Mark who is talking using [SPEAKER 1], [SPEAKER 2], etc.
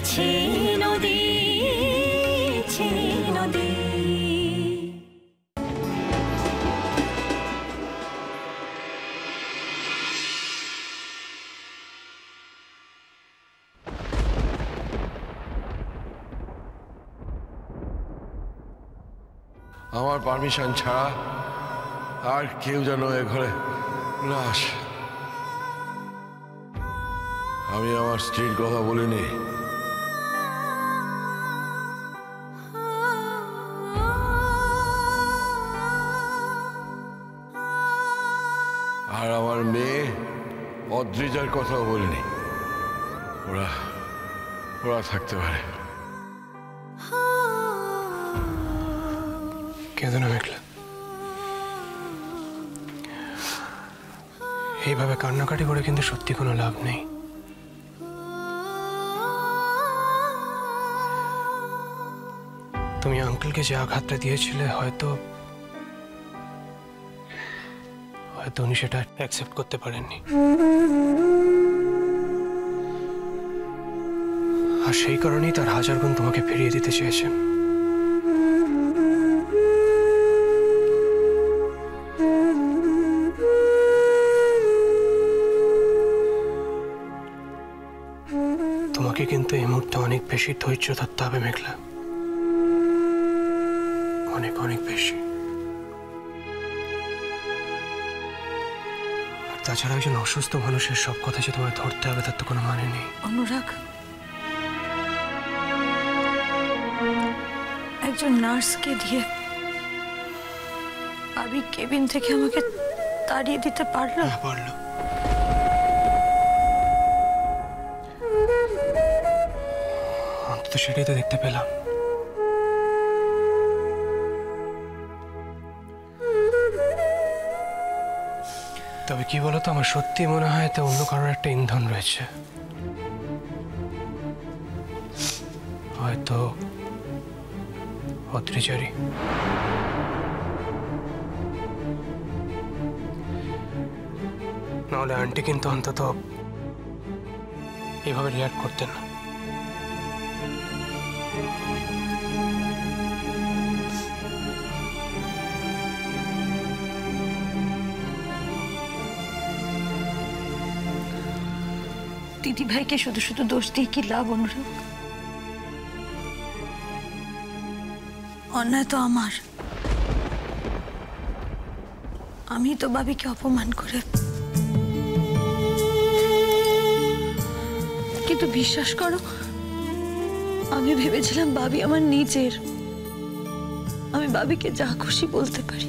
[SPEAKER 1] বইছে নদী নদী।
[SPEAKER 2] আমার পারমিশন ছাড়া আর কেউ যেন এ ঘরে না আসে। আমি আমার স্ত্রীর কথা বলিনি। আর আমার মেয়ে অদ্রিজার কথাও বলিনি। ওরা ওরা থাকতে পারে।
[SPEAKER 3] কেঁদো না মেঘলা, এইভাবে কান্নাকাটি করে কিন্তু সত্যি কোনো লাভ নেই। তুমি আঙ্কেলকে যে আঘাতটা দিয়েছিলে হয়তো উনি সেটা অ্যাকসেপ্ট করতে পারেননি, আর সেই কারণেই তার 1000 গুণ তোমাকে ফিরিয়ে দিতে চেয়েছেন। তোমাকে কিন্তু এই মুহূর্তে অনেক বেশি ধৈর্য ধরতে হবে মেঘলা, অনেক অনেক বেশি। আর তাছাড়া একজন অসুস্থ মানুষের সব কথা যে তোমায় ধরতে হবে তার তো কোনো মানে নেই।
[SPEAKER 4] অনুরাগ, একজন নার্সকে দিয়ে ভাবি কেবিন থেকে আমাকে তাড়িয়ে দিতে পারলো?
[SPEAKER 3] পারলো। অন্তত সেটাই তো দেখতে পেলাম। তবে কি বলতো, আমার সত্যি মনে হয় এতে অন্য কারোর একটা ইন্ধন রয়েছে। হয়তো অদ্রিজারি। নাহলে আন্টি কিন্তু অন্তত এভাবে রিয়াক্ট করতেন না।
[SPEAKER 4] দিদি ভাইকে শুধু শুধু দোষ দিয়ে কি লাভ অনুরাগ? অন্যায় তো আমার। আমি তো ভাবিকে অপমান করে, কিন্তু বিশ্বাস করো আমি ভেবেছিলাম ভাবি আমার নিজের, আমি ভাবিকে যা খুশি বলতে পারি।